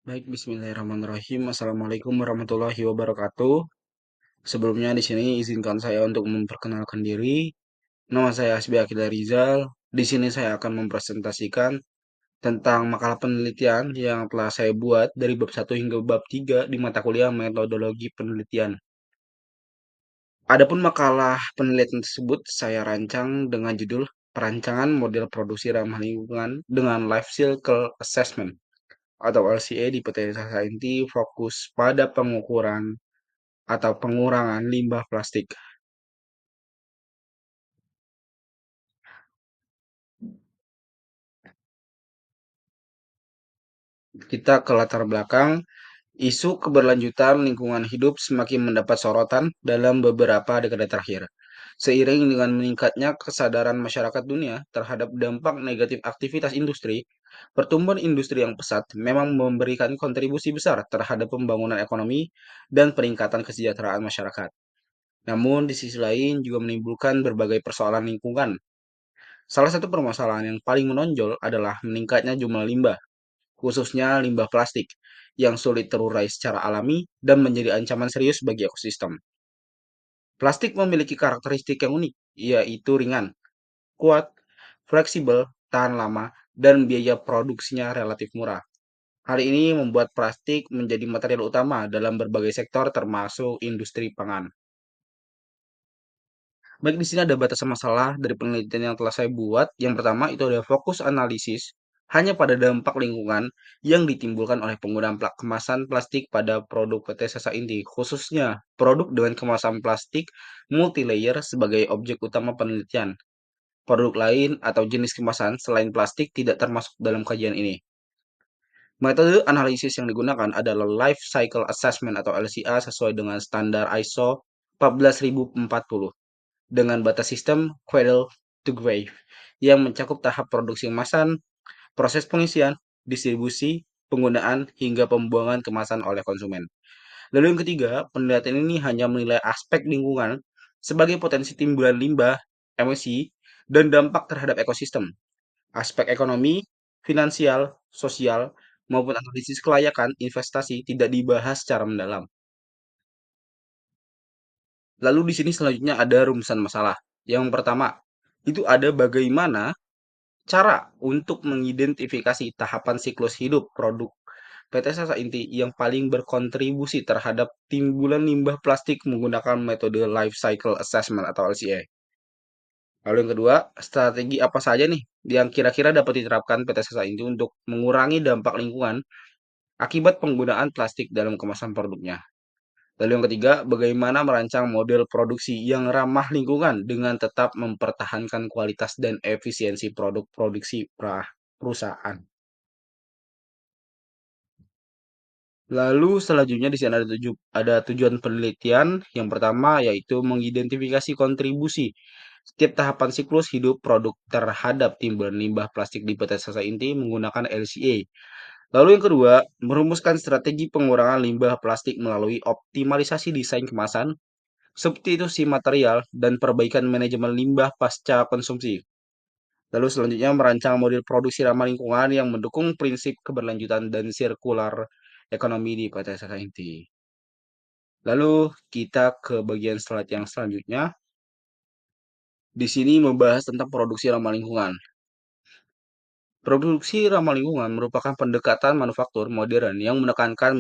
Baik, bismillahirrahmanirrahim. Assalamualaikum warahmatullahi wabarakatuh. Sebelumnya di sini izinkan saya untuk memperkenalkan diri. Nama saya Hasbi Akila Rizal. Di sini saya akan mempresentasikan tentang makalah penelitian yang telah saya buat dari bab 1 hingga bab 3 di mata kuliah metodologi penelitian. Adapun makalah penelitian tersebut saya rancang dengan judul Perancangan Model Produksi Ramah Lingkungan dengan Life Cycle Assessment atau LCA di PT Sasainti fokus pada pengukuran atau pengurangan limbah plastik. Kita ke latar belakang, isu keberlanjutan lingkungan hidup semakin mendapat sorotan dalam beberapa dekade terakhir. Seiring dengan meningkatnya kesadaran masyarakat dunia terhadap dampak negatif aktivitas industri, pertumbuhan industri yang pesat memang memberikan kontribusi besar terhadap pembangunan ekonomi dan peningkatan kesejahteraan masyarakat. Namun, di sisi lain juga menimbulkan berbagai persoalan lingkungan. Salah satu permasalahan yang paling menonjol adalah meningkatnya jumlah limbah, khususnya limbah plastik, yang sulit terurai secara alami dan menjadi ancaman serius bagi ekosistem. Plastik memiliki karakteristik yang unik, yaitu ringan, kuat, fleksibel, tahan lama, dan biaya produksinya relatif murah. Hal ini membuat plastik menjadi material utama dalam berbagai sektor termasuk industri pangan. Baik, di sini ada batasan masalah dari penelitian yang telah saya buat. Yang pertama itu adalah fokus analisis hanya pada dampak lingkungan yang ditimbulkan oleh penggunaan kemasan plastik pada produk PT Sasa Inti, khususnya produk dengan kemasan plastik multilayer sebagai objek utama penelitian. Produk lain atau jenis kemasan selain plastik tidak termasuk dalam kajian ini. Metode analisis yang digunakan adalah Life Cycle Assessment atau LCA sesuai dengan standar ISO 14040 dengan batas sistem cradle to grave yang mencakup tahap produksi kemasan, proses pengisian, distribusi, penggunaan, hingga pembuangan kemasan oleh konsumen. Lalu yang ketiga, penelitian ini hanya menilai aspek lingkungan sebagai potensi timbulan limbah, emisi, dan dampak terhadap ekosistem. Aspek ekonomi, finansial, sosial, maupun analisis kelayakan investasi tidak dibahas secara mendalam. Lalu di sini selanjutnya ada rumusan masalah. Yang pertama, itu ada bagaimana cara untuk mengidentifikasi tahapan siklus hidup produk PT Sasa Inti yang paling berkontribusi terhadap timbulan limbah plastik menggunakan metode Life Cycle Assessment atau LCA. Lalu yang kedua, strategi apa saja nih yang kira-kira dapat diterapkan PT Sasa Inti untuk mengurangi dampak lingkungan akibat penggunaan plastik dalam kemasan produknya. Lalu yang ketiga, bagaimana merancang model produksi yang ramah lingkungan dengan tetap mempertahankan kualitas dan efisiensi produk produksi perusahaan. Lalu selanjutnya di sini ada tujuan penelitian. Yang pertama yaitu mengidentifikasi kontribusi setiap tahapan siklus hidup produk terhadap timbulan limbah plastik di PT Sasa Inti menggunakan LCA. Lalu yang kedua, merumuskan strategi pengurangan limbah plastik melalui optimalisasi desain kemasan, substitusi material, dan perbaikan manajemen limbah pasca konsumsi. Lalu selanjutnya merancang model produksi ramah lingkungan yang mendukung prinsip keberlanjutan dan sirkular ekonomi di PT Sasa Inti. Lalu kita ke bagian slide yang selanjutnya. Di sini membahas tentang produksi ramah lingkungan. Produksi ramah lingkungan merupakan pendekatan manufaktur modern yang menekankan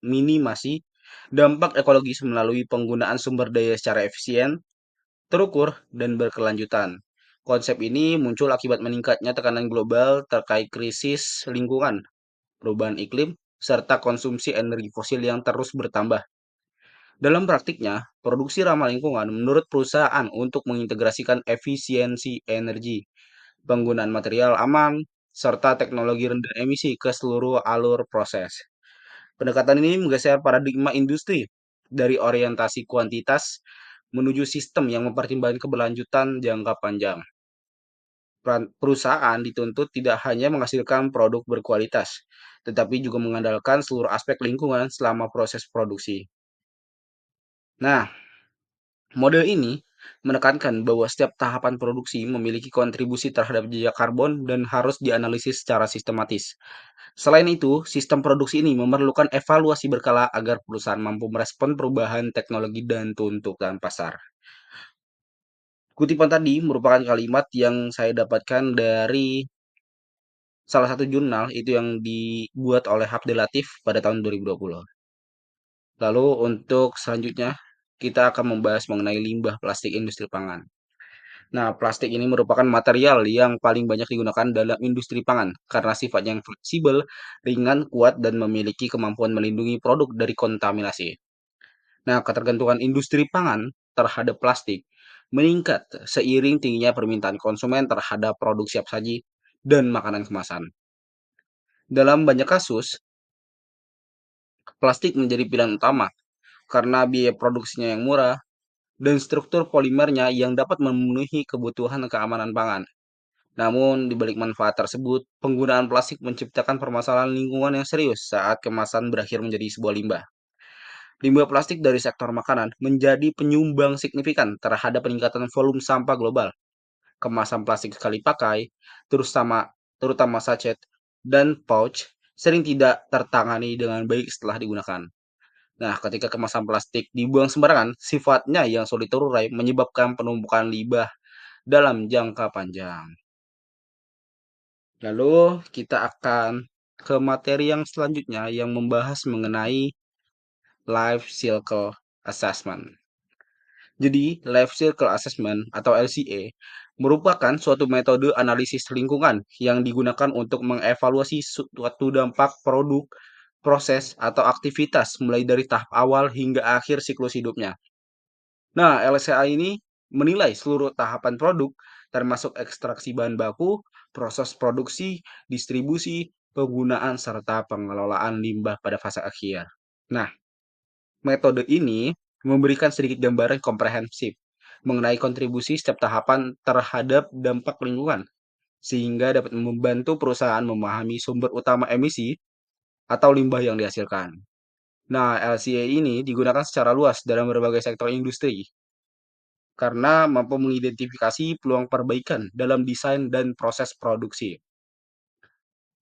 minimasi dampak ekologis melalui penggunaan sumber daya secara efisien, terukur, dan berkelanjutan. Konsep ini muncul akibat meningkatnya tekanan global terkait krisis lingkungan, perubahan iklim, serta konsumsi energi fosil yang terus bertambah. Dalam praktiknya, produksi ramah lingkungan menurut perusahaan untuk mengintegrasikan efisiensi energi, penggunaan material aman, serta teknologi rendah emisi ke seluruh alur proses. Pendekatan ini menggeser paradigma industri dari orientasi kuantitas menuju sistem yang mempertimbangkan keberlanjutan jangka panjang. Perusahaan dituntut tidak hanya menghasilkan produk berkualitas, tetapi juga mengandalkan seluruh aspek lingkungan selama proses produksi. Nah, model ini menekankan bahwa setiap tahapan produksi memiliki kontribusi terhadap jejak karbon dan harus dianalisis secara sistematis. Selain itu, sistem produksi ini memerlukan evaluasi berkala agar perusahaan mampu merespon perubahan teknologi dan tuntutan pasar. Kutipan tadi merupakan kalimat yang saya dapatkan dari salah satu jurnal itu yang dibuat oleh Abdel Latif pada tahun 2020. Lalu untuk selanjutnya, kita akan membahas mengenai limbah plastik industri pangan. Nah, plastik ini merupakan material yang paling banyak digunakan dalam industri pangan karena sifatnya yang fleksibel, ringan, kuat, dan memiliki kemampuan melindungi produk dari kontaminasi. Nah, ketergantungan industri pangan terhadap plastik meningkat seiring tingginya permintaan konsumen terhadap produk siap saji dan makanan kemasan. Dalam banyak kasus, plastik menjadi pilihan utama karena biaya produksinya yang murah dan struktur polimernya yang dapat memenuhi kebutuhan keamanan pangan. Namun, di balik manfaat tersebut, penggunaan plastik menciptakan permasalahan lingkungan yang serius saat kemasan berakhir menjadi sebuah limbah. Limbah plastik dari sektor makanan menjadi penyumbang signifikan terhadap peningkatan volume sampah global. Kemasan plastik sekali pakai, terutama sachet dan pouch, sering tidak tertangani dengan baik setelah digunakan. Nah, ketika kemasan plastik dibuang sembarangan, sifatnya yang sulit terurai menyebabkan penumpukan limbah dalam jangka panjang. Lalu kita akan ke materi yang selanjutnya yang membahas mengenai life cycle assessment. Jadi, life cycle assessment atau LCA merupakan suatu metode analisis lingkungan yang digunakan untuk mengevaluasi suatu dampak produk, proses, atau aktivitas mulai dari tahap awal hingga akhir siklus hidupnya. Nah, LCA ini menilai seluruh tahapan produk, termasuk ekstraksi bahan baku, proses produksi, distribusi, penggunaan, serta pengelolaan limbah pada fase akhir. Nah, metode ini memberikan sedikit gambaran komprehensif mengenai kontribusi setiap tahapan terhadap dampak lingkungan, sehingga dapat membantu perusahaan memahami sumber utama emisi atau limbah yang dihasilkan. Nah, LCA ini digunakan secara luas dalam berbagai sektor industri, karena mampu mengidentifikasi peluang perbaikan dalam desain dan proses produksi.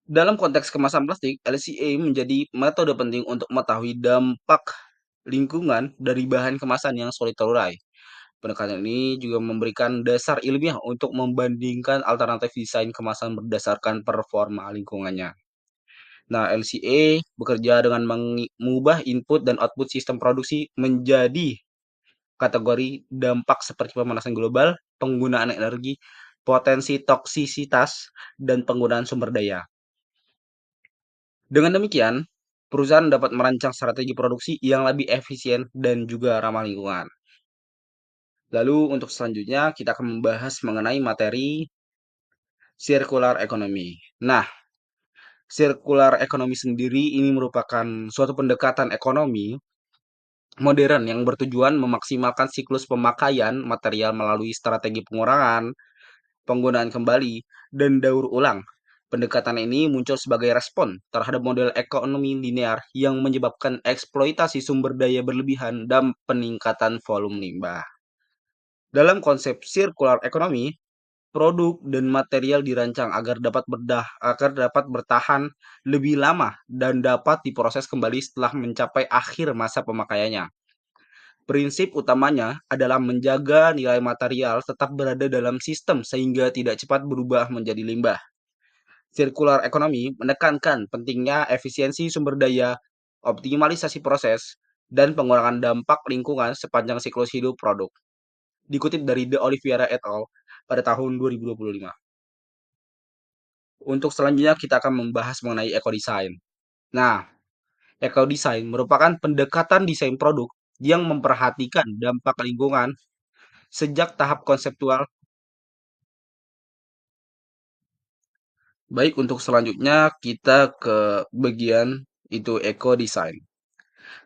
Dalam konteks kemasan plastik, LCA menjadi metode penting untuk mengetahui dampak lingkungan dari bahan kemasan yang sulit terurai. Pendekatan ini juga memberikan dasar ilmiah untuk membandingkan alternatif desain kemasan berdasarkan performa lingkungannya. Nah, LCA bekerja dengan mengubah input dan output sistem produksi menjadi kategori dampak seperti pemanasan global, penggunaan energi, potensi toksisitas, dan penggunaan sumber daya. Dengan demikian, perusahaan dapat merancang strategi produksi yang lebih efisien dan juga ramah lingkungan. Lalu untuk selanjutnya kita akan membahas mengenai materi circular economy. Nah, circular economy sendiri ini merupakan suatu pendekatan ekonomi modern yang bertujuan memaksimalkan siklus pemakaian material melalui strategi pengurangan, penggunaan kembali, dan daur ulang. Pendekatan ini muncul sebagai respon terhadap model ekonomi linear yang menyebabkan eksploitasi sumber daya berlebihan dan peningkatan volume limbah. Dalam konsep circular economy, produk dan material dirancang agar dapat bertahan lebih lama dan dapat diproses kembali setelah mencapai akhir masa pemakaiannya. Prinsip utamanya adalah menjaga nilai material tetap berada dalam sistem sehingga tidak cepat berubah menjadi limbah. Circular economy menekankan pentingnya efisiensi sumber daya, optimalisasi proses, dan pengurangan dampak lingkungan sepanjang siklus hidup produk. Dikutip dari De Oliveira et al. Pada tahun 2025. Untuk selanjutnya kita akan membahas mengenai ekodesign. Nah, ekodesign merupakan pendekatan desain produk yang memperhatikan dampak lingkungan sejak tahap konseptual. Baik, untuk selanjutnya kita ke bagian itu ekodesign.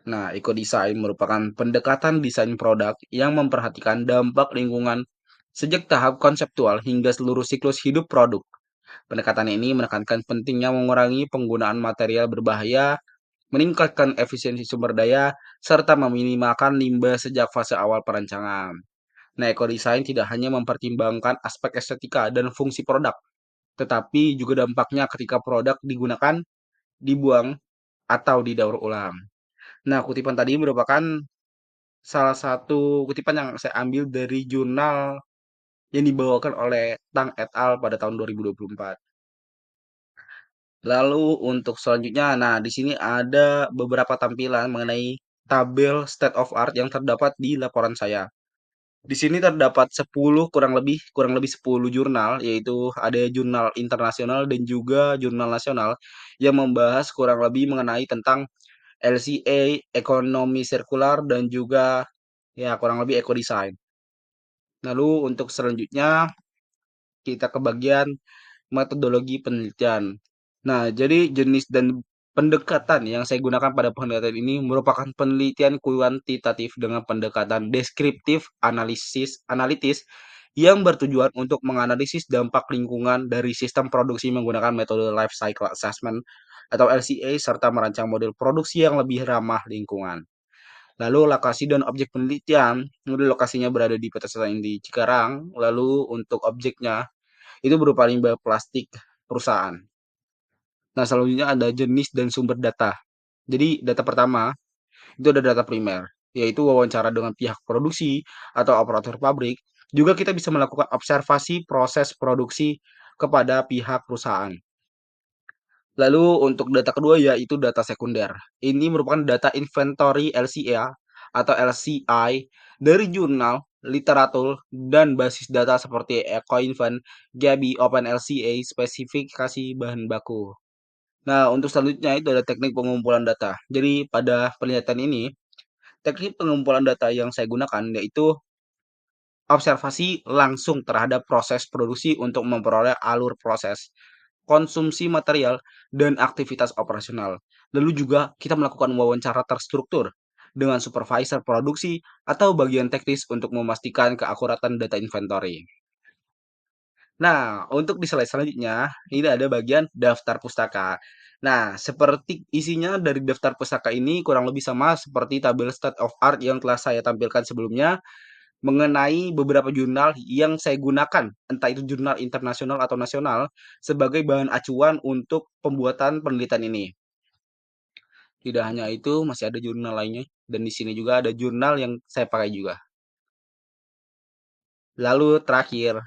Nah, ekodesign merupakan pendekatan desain produk yang memperhatikan dampak lingkungan sejak tahap konseptual hingga seluruh siklus hidup produk. Pendekatan ini menekankan pentingnya mengurangi penggunaan material berbahaya, meningkatkan efisiensi sumber daya, serta meminimalkan limbah sejak fase awal perancangan. Nah, ekodesain tidak hanya mempertimbangkan aspek estetika dan fungsi produk, tetapi juga dampaknya ketika produk digunakan, dibuang, atau didaur ulang. Nah, kutipan tadi merupakan salah satu kutipan yang saya ambil dari jurnal yang dibawakan oleh Tang et al. Pada tahun 2024. Lalu untuk selanjutnya, nah di sini ada beberapa tampilan mengenai tabel state of art yang terdapat di laporan saya. Di sini terdapat 10 kurang lebih 10 jurnal, yaitu ada jurnal internasional dan juga jurnal nasional yang membahas kurang lebih mengenai tentang LCA, ekonomi sirkular dan juga ya kurang lebih eco design. Lalu untuk selanjutnya kita ke bagian metodologi penelitian. Nah, jadi jenis dan pendekatan yang saya gunakan pada penelitian ini merupakan penelitian kuantitatif dengan pendekatan deskriptif analitis yang bertujuan untuk menganalisis dampak lingkungan dari sistem produksi menggunakan metode life cycle assessment atau LCA serta merancang model produksi yang lebih ramah lingkungan. Lalu lokasi dan objek penelitian, ini lokasinya berada di PT Sesain di Cikarang, lalu untuk objeknya itu berupa limbah plastik perusahaan. Nah, selanjutnya ada jenis dan sumber data. Jadi, data pertama itu ada data primer, yaitu wawancara dengan pihak produksi atau operator pabrik. Juga kita bisa melakukan observasi proses produksi kepada pihak perusahaan. Lalu untuk data kedua yaitu data sekunder. Ini merupakan data inventory LCA atau LCI dari jurnal, literatur, dan basis data seperti Ecoinvent, Gabi, OpenLCA, spesifikasi bahan baku. Nah, untuk selanjutnya itu ada teknik pengumpulan data. Jadi pada penelitian ini, teknik pengumpulan data yang saya gunakan yaitu observasi langsung terhadap proses produksi untuk memperoleh alur proses, konsumsi material, dan aktivitas operasional. Lalu juga kita melakukan wawancara terstruktur dengan supervisor produksi atau bagian teknis untuk memastikan keakuratan data inventory. Nah, untuk di slide selanjutnya, ini ada bagian daftar pustaka. Nah, seperti isinya dari daftar pustaka ini kurang lebih sama seperti tabel state of art yang telah saya tampilkan sebelumnya mengenai beberapa jurnal yang saya gunakan, entah itu jurnal internasional atau nasional, sebagai bahan acuan untuk pembuatan penelitian ini. Tidak hanya itu, masih ada jurnal lainnya, dan di sini juga ada jurnal yang saya pakai juga. Lalu terakhir,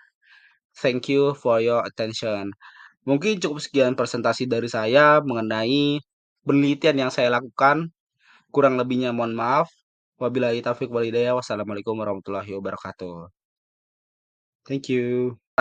thank you for your attention. Mungkin cukup sekian presentasi dari saya mengenai penelitian yang saya lakukan. Kurang lebihnya mohon maaf. Wabillahi taufiq walhidayah. Wassalamualaikum warahmatullahi wabarakatuh. Thank you.